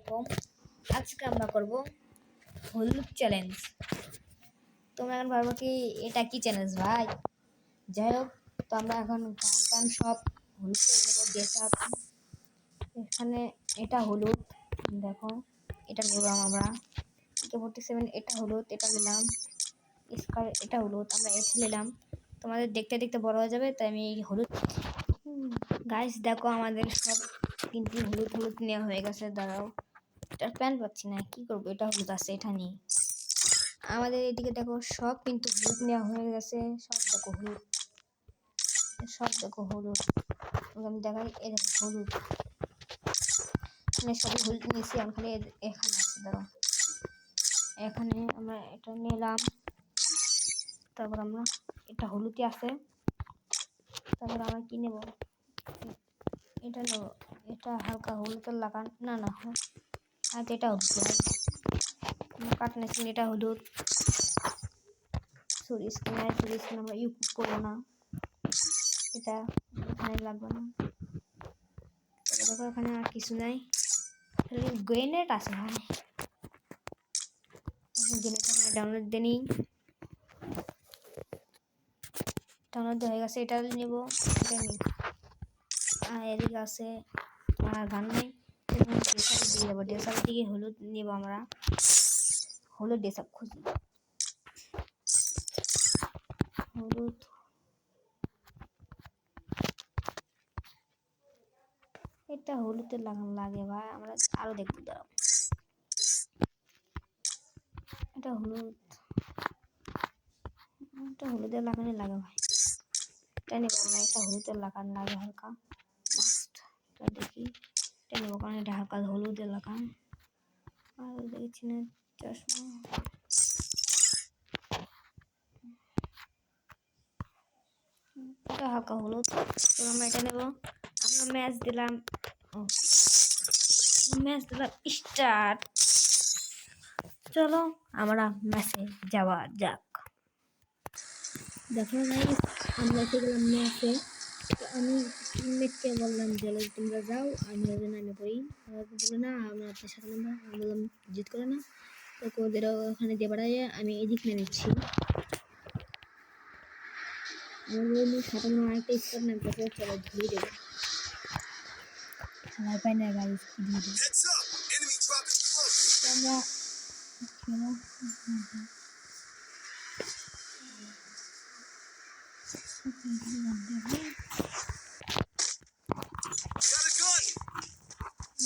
আলাইকুম। আজকে আমরা করব হলুদ চ্যালেঞ্জ। তোমরা এখন ভাবো কি এটা কি চ্যালেঞ্জ ভাই? যাই হোক, তো আমরা এখন গান সব হলুদ করে নেবো। যেসব এখানে এটা হলুদ, দেখো এটা নিলাম আমরা। 47 এটা হলুদ, এটা নিলাম। স্কার এটা হলুদ, আমরা এটা নিলাম। তোমাদের দেখতে দেখতে বড় হয়ে যাবে, তাই আমি হলুদ গাইস দেখো আমাদের সব কিন্তু হলুদ হলুদ নেওয়া হয়ে গেছে। দাঁড়াও, এটার প্যান্ট পাচ্ছি না, কি করবো? এটা হলুদ আছে, এটা নিয়ে আমাদের এদিকে দেখো সব কিন্তু হলুদ নেওয়া হয়ে গেছে। সব দেখো হলুদ, সব দেখো হলুদ। আমি দেখাই, এই দেখো হলুদ, মানে সবই হলুদ নিয়েছি। আমি খালি এখানে আছে, দাঁড়াও, এখানে আমরা এটা নিলাম। তারপর আমরা এটা হলুদই আছে। তারপর আমরা কি নেব? এটা নেব, এটা হালকা হলুদের লাগান। না না, আচ্ছা এটা হলুদ কাটনা ছিল, এটা হলুদ। সরি স্কিন আমরা ইউজ করবো না, এটা এখানে লাগবে না। দেখো এখানে আর কিছু নাই, গ্রেনেড আছে ভাই। গ্রেনেড ডাউনলোড দিয়ে নিই, ডাউনলোড হয়ে গেছে। এটা নেব, এটা নিই। আর এদিকে আছে আমার গান নেই, ডেসার দিয়ে যাবো। ডেসার দিকে হলুদ নেব আমরা, হলুদ ডেসার খুঁজি, হলুদ। এটা হলুদের লাগানো লাগে ভাই, আমরা আরো দেখতে দাও। এটা হলুদ, এটা হলুদের লাগানো লাগে ভাই। এটা নেবো আমরা, এটা হলুদের লাগানো লাগে হালকা মাস্ট। এটা দেখি, এটা নেবো কারণ এটা হালকা হলুদের লাগান। আর দেখছি না চশমা, এটা হালকা হলুদ। তো আমরা এটা নেবো, আমরা ম্যাচ দিলাম, স্টার্ট। চলো আমরা ম্যাচে যাওয়া যাক। দেখো গাইস, আমরা এসে গেলাম ম্যাচে। তো আমি টিমমেটকে বললাম যে তোমরা যাও, আমি নামে পড়ি। বললো না, আমরা আপনার সাথে নামবো। আমি বললাম জিত করে না, তো ওদের ওখানে দিয়ে বেড়াই, আমি এদিক নেমেছি। আমার সাথে আরেকটা স্কোয়াড নামতে, চলো ধুয়ে দেবো। খেলার পাই না গাইস, কি দিয়ে দেবো আমরা।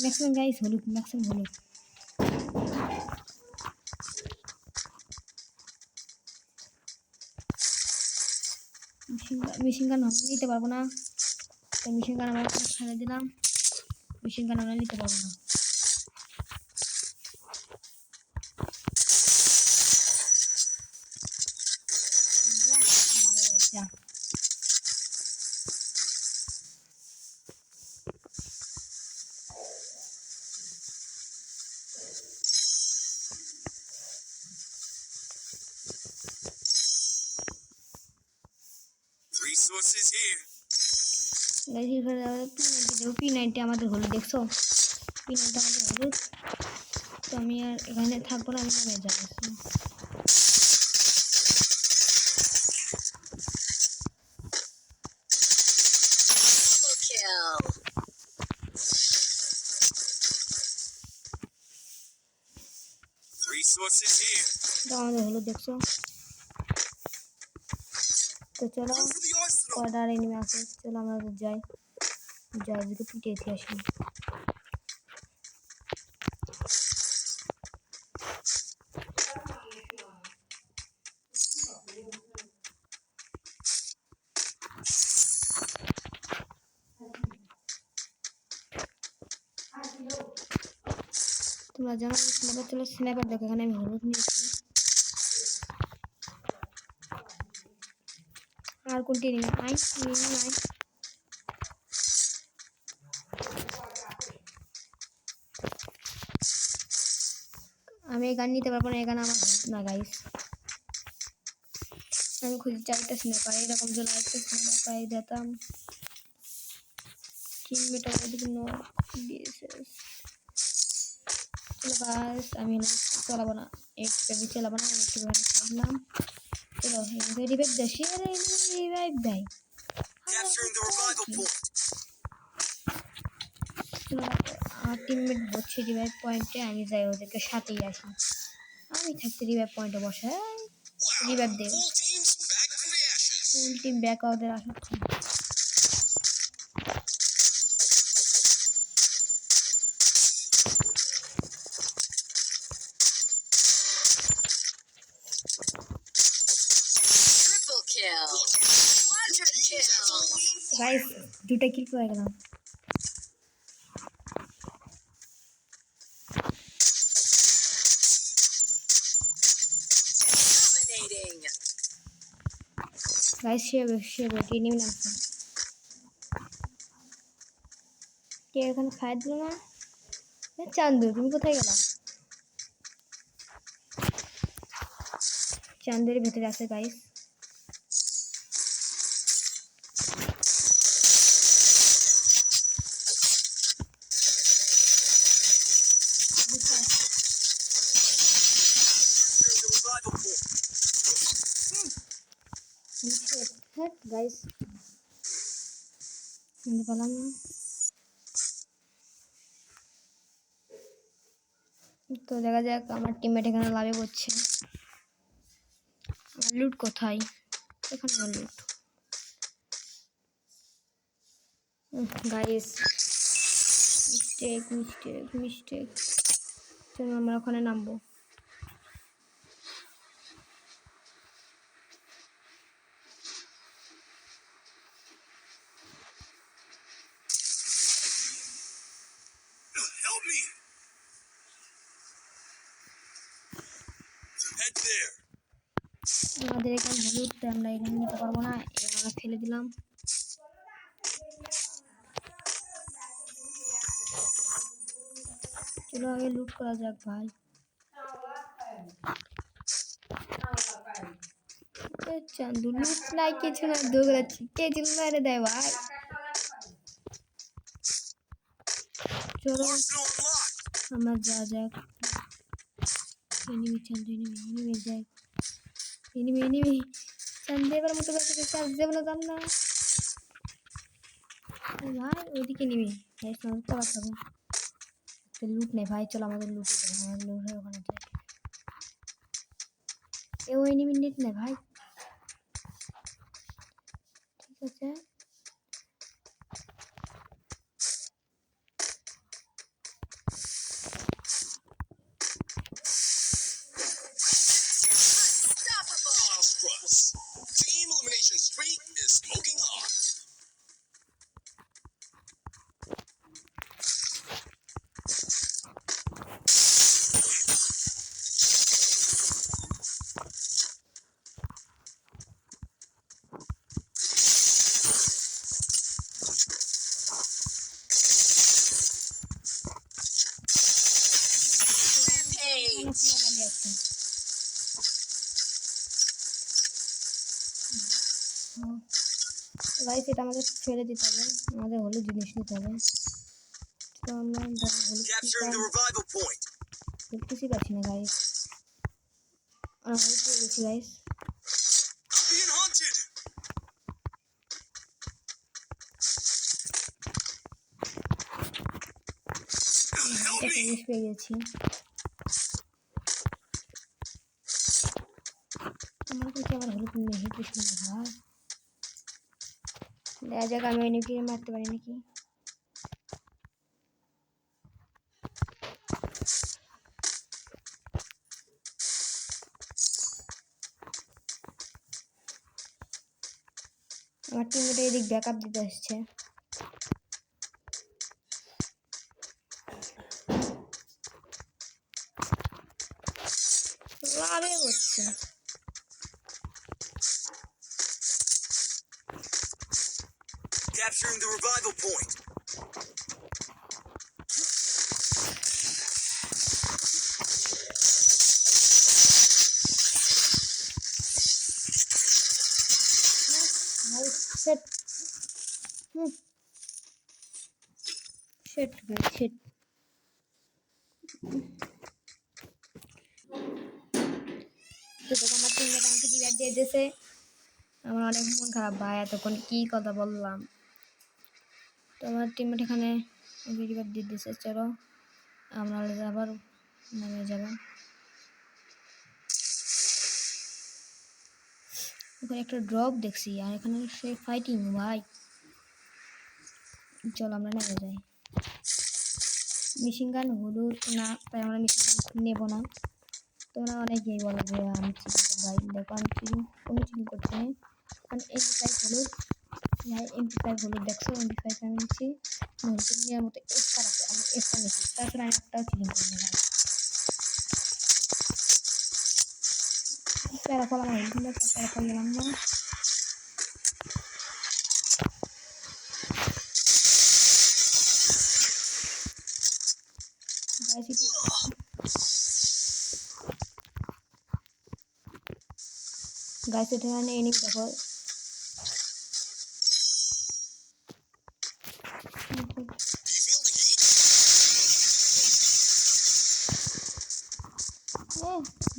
ম্যাক্সিমাম গাইস হলুদ, ম্যাক্সিমাম হলুদ। মেশিন গান নিতে পারবো না, তো মেশিন গান আমরা ছেড়ে দিলাম। মেশিন গান আমরা নিতে পারবো না। Resources here. P90 আমাদের হলুদ, দেখছো P90 আমাদের হলুদ। তো আমি আর এখানে থাকবো না, আমি নামে যাবো। আমাদের হলুদ, দেখছো। তো চলো, কয়টার এনিমি আছে, চলো আমরা যাই, দিকে পিটে আসি। তোমরা জানো স্ন্যাপার, চলো স্ন্যাপার দেখো। এখানে আমি হলুদ নিয়েছি। আর কোনটি নিই? নাই। আমি এই গান নিতে পারবো না, এই গান আমার না গাইস। আমি খুঁজে চারটা স্ন্যাপার, এরকম জন্য একটা স্ন্যাপার পাই দিতাম। টিমমেট আমাদের দিয়েছে। চলো গাইস আমি চালাবো না, একটু চালাবো না, একটু খাইলাম। চলো এদিকে রিভাইভ দেয়, সে রিভাইভ দেয়। Capturing the revival point. চলো আমার টিমমেট বসছে রিভাইভ পয়েন্টে, আমি যাই ওদেরকে সাথেই আসি। আমি থাকছি রিভাইভ পয়েন্টে বসে, Wow. রিভাইভ দেব। Full teams back from the ashes. Full team back ওদের আসাচ্ছি। Triple kill. Quadra kill. Guys 2টা কিল পেয়ে গেলাম। Dominating. গাইস সে বেটি নিয়ে নামছে। কে এখানে ফাইট দিল না? চান্দু তুমি কোথায় গেলা? চান্দের ভেতরে আছে গাইস। হ্যাঁ গাইস শুনতে পেলাম না। তো দেখা যাক আমার টিমমেট এখানে লাভে করছে। আমার লুট কোথায়? এখানে আমার লুট। Guys mistake. চলো আমরা ওখানে নামবো। Help me. Head there. আমাদের এখানে হলুদ, তাই আমরা এখানে নিতে পারবো না, এখানে আমরা ফেলে দিলাম। চলো আগে লুট করা যাক ভাই। চান্দু লুট নাই কিছু না, দৌড়াচ্ছি, কে ছিল মেরে দেয় ভাই। চলো Arsenal unlocked. আমার যা যাক। এনিমি চান্দু, এনিমি যাক, এনিমি চান্দু এবার মতো কাছে চার্জ দেবো না, দাম না ভাই। ওইদিকে নিবি ভাই, পড়াতে হবে। লুট নেই ভাই, চলো আমাদের লুটে যাই, আমাদের লুট হয় ওখানে যাই। এ ওই এনিমি নেট নেই ভাই, ঠিক আছে। Monstrous. Team elimination streak is smoking hot. Guys এটা আমাদের ছেড়ে দিতে হবে, আমাদের হলুদ জিনিস নিতে হবে। তো আমরা Capturing the revival point. কিছুই পাচ্ছি না গাইস, আমরা হলুদ পেয়ে গেছি গাইস। Being hunted. Help একটা me. জিনিস পেয়ে গেছি। আমার কাছে আবার হলুদ নেই, হিট না ভাই। দেখা যাক আমি এনিমিকে মারতে পারি নাকি। আমার টিমমেট এদিক ব্যাকআপ দিতে আসছে। লাভে হচ্ছে। Capturing the revival point. Shit. Shit, guys, shit. দেখো আমার টিমমেট আমাকে রিভাইভ দিয়ে দিয়েছে। আমার অনেক মন খারাপ ভাই, এতক্ষণ কি কথা বললাম। তো আমার টিমমেট এখানে রিভাইভ দিয়ে দিয়েছে। চলো আমরা আবার নেমে যাব। ওখানে একটা ড্রপ দেখছি আর এখানে সে ফাইটিং ভাই। চলো আমরা নেমে যাই। মেশিন গান হলুদ না, তাই আমরা মেশিন গান নেব না। তোমরা অনেকেই বলো যে আমি চিটিং ভাই, দেখো আমি চিটিং কোনো চিটিং করছি না। কারণ MP5 হলুদ, ভাই MP5 হলুদ দেখছো, MP5 আমি নিচ্ছি। নেওয়ার মতো এফকার আছে, আমি এফকার নিচ্ছি, তাছাড়া আমি একটাও চিটিং করি না ভাই। প্যারাফল আমার হেলথ প্যারাফল দিলাম না। গাছ এখানে এনে দেখো। Do you feel the heat?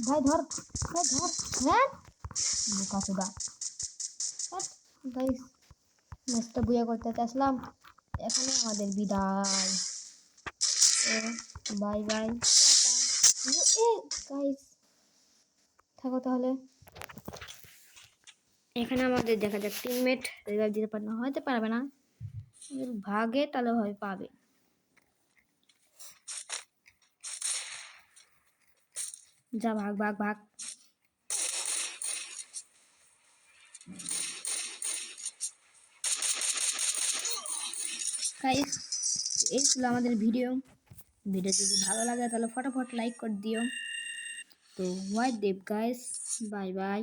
ভাই ধর, ভাই ধর, হ্যাঁ বোকা চোদা। গাইস ম্যাচটা বুয়া করতে আসলাম, এখানে আমাদের বিদায়। বাই বাই, গাইস থাকো তাহলে। এখানে আমাদের দেখা যাক টিমমেট রিভাইভ দিতে পারে না, হয়তো পারবে না, যদি ভাগে তাহলে হয় পাবে। যা ভাগ ভাগ ভাগ। গাইস এই ছিল আমাদের ভিডিও। ভিডিও যদি ভালো লাগে তাহলে ফটাফট লাইক করে দিও। তো হোয়াইট দেব গাইস, বাই বাই।